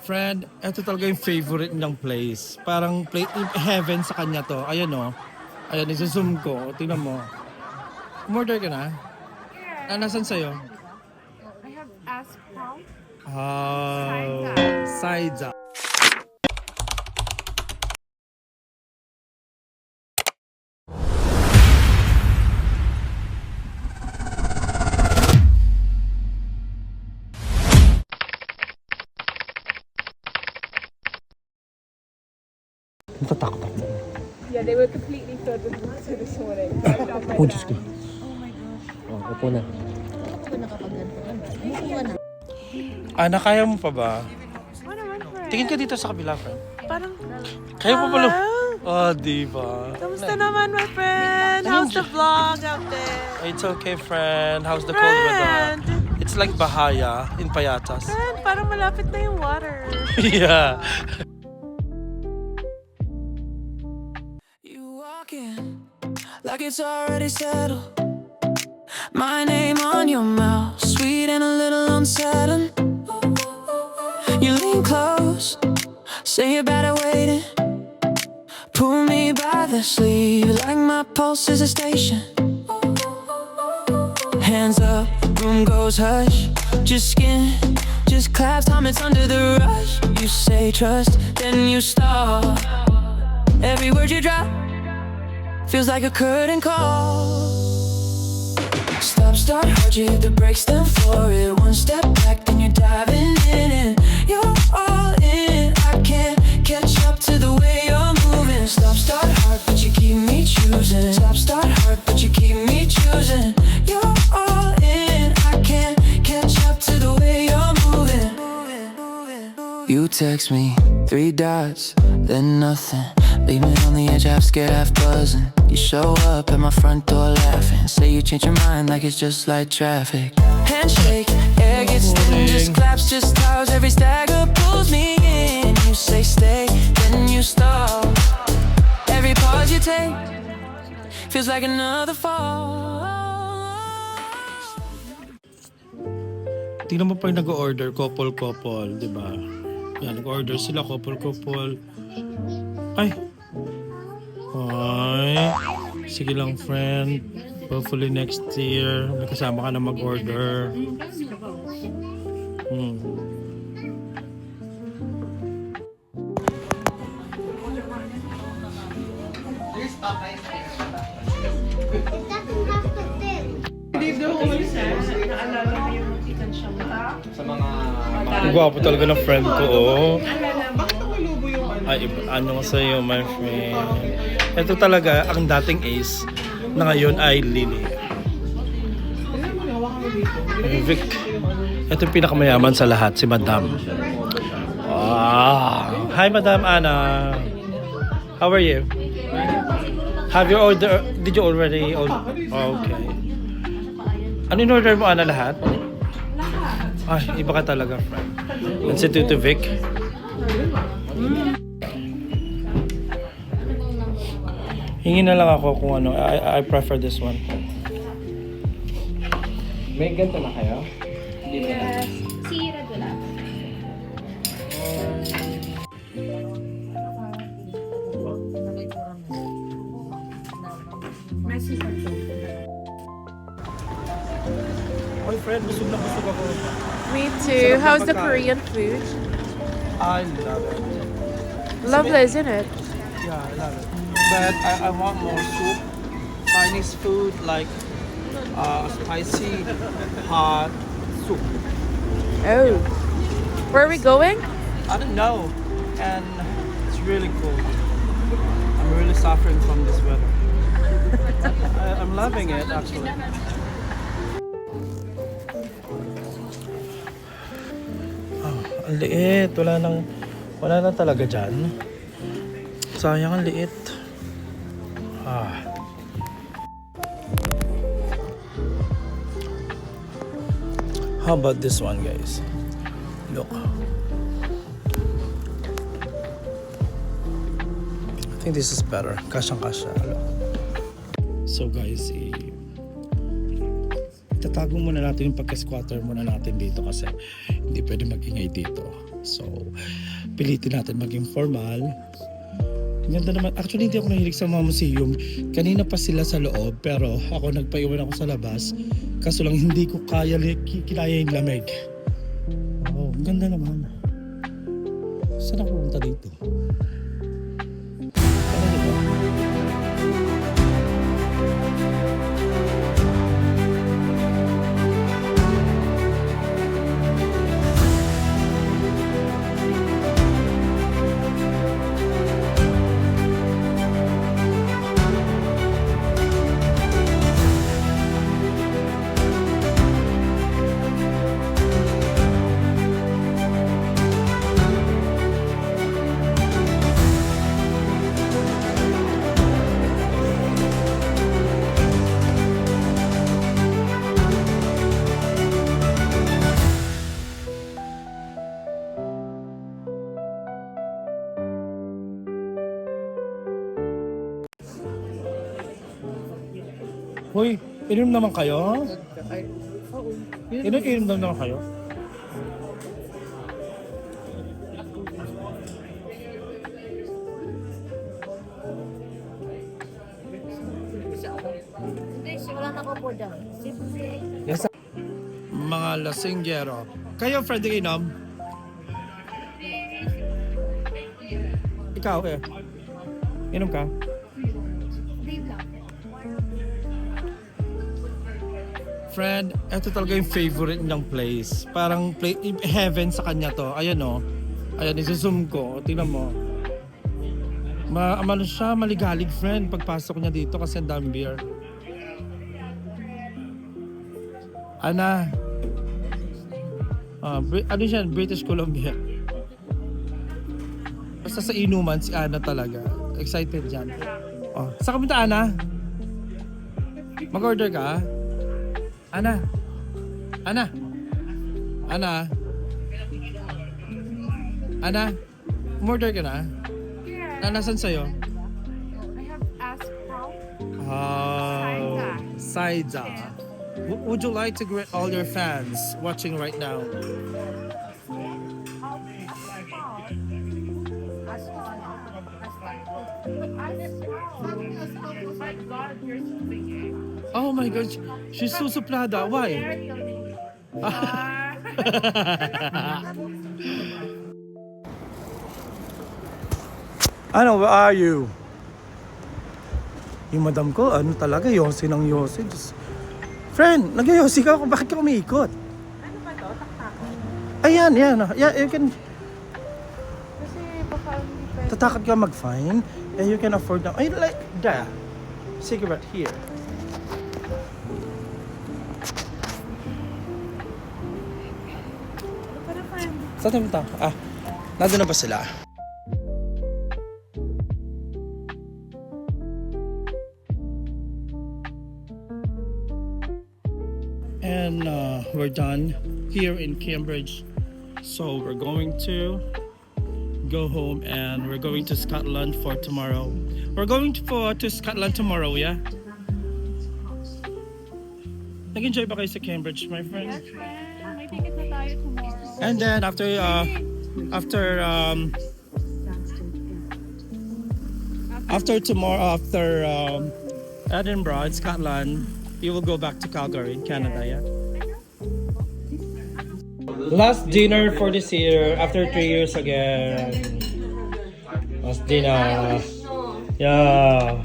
friend, ito talaga yung favorite niyang place. Parang heaven sa kanya to. Ayan o. Ayan, isusum ko. Tingnan mo. Umorder ka na? Yeah. Nasan sa'yo? I have asphalt. Sides up. Natatakot ako. Yeah, they were completely filled with water this morning. So I dropped my Oh, Diyos ko. bag. Oh, upo na. Nakakaganto ka. Ana, kaya mo pa ba? What am I for? Tingin ka dito sa kabila, friend. Parang, Kaya mo pala. hello? Oh, diba? Kamusta naman, my friend? How's the vlog out there? It's okay, friend. How's the cold weather? Friend! It's like Bahaya in Payatas. Friend, parang malapit na yung water. Yeah. You walk in like it's already settled. My name on your mouth, sweet and a little unsettling. You lean close, say you're better waiting. Pull me by the sleeve like my pulse is a station. Hands up, room goes hush. Just skin, just claps, time it's under the rush. You say trust, then you stop. Every word you drop feels like a curtain call. Stop, start hard, you hit the brakes, then floor it. One step back, then you're diving in and you're all in. I can't catch up to the way you're moving. Stop, start hard, but you keep me choosing. Stop, start hard, but you keep me choosing. You're all in. I can't catch up to the way you're moving. You text me 3 dots, then nothing. Leave me on the edge, half scared, half buzzing. You show up at my front door laughing. Say you change your mind like it's just like traffic. Handshake, air gets thin, just claps, just towers. Every stagger pulls me in. You say stay, then you stop. Every pause you take feels like another fall. Tingnan mo pa yung nag-order, couple, di ba? Yan, nag-order sila, couple. Ay! Sige lang, friend. Hopefully next year, may kasama ka na mag-order. Gwapo talaga ng friend ko, oh. Ay, ano ko sa'yo, my friend. Ito talaga, ang dating ace na ngayon ay Lily. Vic. Ito yung pinakamayaman sa lahat, si Madam. Hi, Madam Anna. How are you? Have you order? Did you already order? Okay. Ano in-order mo, Anna, lahat? Ay, iba ka talaga, friend. Let's say to Vic. Hingi na lang ako kung ano. I prefer this one. May ganito na kayo? Yes. Si Red wala. My friend, busog na busog ako. Me too. How's the Korean food? I love it. Lovely, isn't it? Yeah, I love it. But I want more soup. Chinese food like spicy, hot soup. Oh. Where are we going? I don't know. And it's really cold. I'm really suffering from this weather. I'm loving it actually. Ang liit. Wala na talaga dyan. Sayang ang liit. How about this one, guys? Look. I think this is better. Kasyang-kasya. Look. So guys, itatago muna natin yung pagka-squatter muna natin dito kasi hindi pwede mag-ingay dito. So, pilitin natin maging formal. Ang ganda naman. Actually, hindi ako nahilig sa mga museum. Kanina pa sila sa loob, pero ako nagpaiwan ako sa labas. Kaso lang hindi ko kinaya yung lamig. Oh, ang ganda naman. Saan ako pumunta dito? Ano dito? Hoy, inom naman kayo? Inom naman kayo? Wala na ko po dyan. Yes. Mga lasinggero. Kayo, Freddy, inom? Ikaw, eh. Inom ka? Friend, ito talaga yung favorite niyang place. Parang heaven sa kanya to. Ayan o. Ayan, isuzoom ko. Tingnan mo. Ano siya, maligalig friend pagpasok niya dito kasi ang daming beer. Ana. Ano siya? British Columbia. Basta sa inuman, si Ana talaga. Excited dyan. Oh, saan ka punta, Ana? Mag-order ka? Ana? Ana? Ana? Ana? Umorder ka na? Yeah. Nasaan sa'yo? I have asked how. Saida. Would you like to greet all your fans watching right now? Oh my God, she's so suplada. Why? Ano, where are you? Yung madam ko, ano talaga, yosi ng yosi. Just... Friend, nag-yosi ka ako, bakit ka umiikot? Ano ba to? Taktakan? Ayan, yan. Yeah, you can... Kasi baka hindi pwede. Tatakot ka mag-fine, and you can afford na... Ay, like, that. Cigarette here. Para friend. Saan tayo punta? Nandun na ba sila? And we're done here in Cambridge. So we're going to go home and we're going to Scotland for tomorrow. We're going to Scotland tomorrow, yeah? Nag-enjoy ba kayo sa Cambridge, my friend? Yes, friend. May ticket na tayo tomorrow. And then after tomorrow, after Edinburgh in Scotland, you will go back to Calgary in Canada, yeah? Last dinner for this year after 3 years again. Last dinner. Yeah.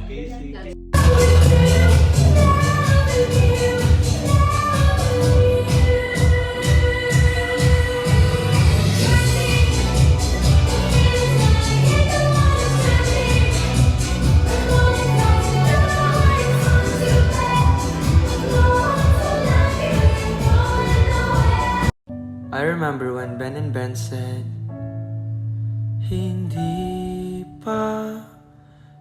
I remember when Ben and Ben said, hindi pa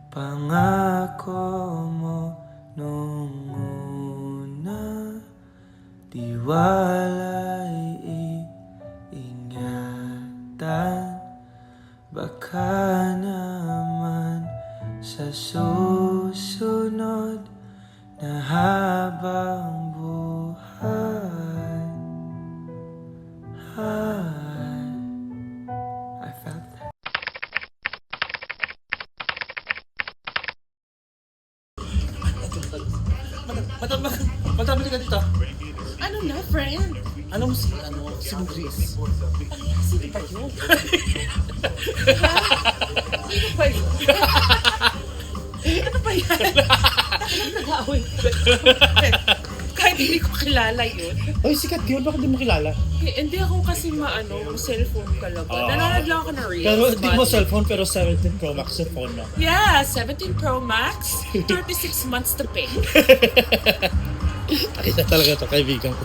pangako mo nung una, di wala'y iingatan, baka naman sa susunod na habang buhay. to? Ano na, friend? Ano mo si Chris? Sino ba yun? Sino ba yun? Ano ba yan? Ano nag-aaway? Kahit hindi ko kilala yun. Oy, sikat yun. Bakit di mo kilala? Hindi ako kasi cellphone talaga. Nanonood lang ako ng Reels. Pero di mo but- cellphone pero 17 Pro Max yung phone mo. Yeah, 17 Pro Max, 36 months to pay. Nakita talaga to kaibigan ko.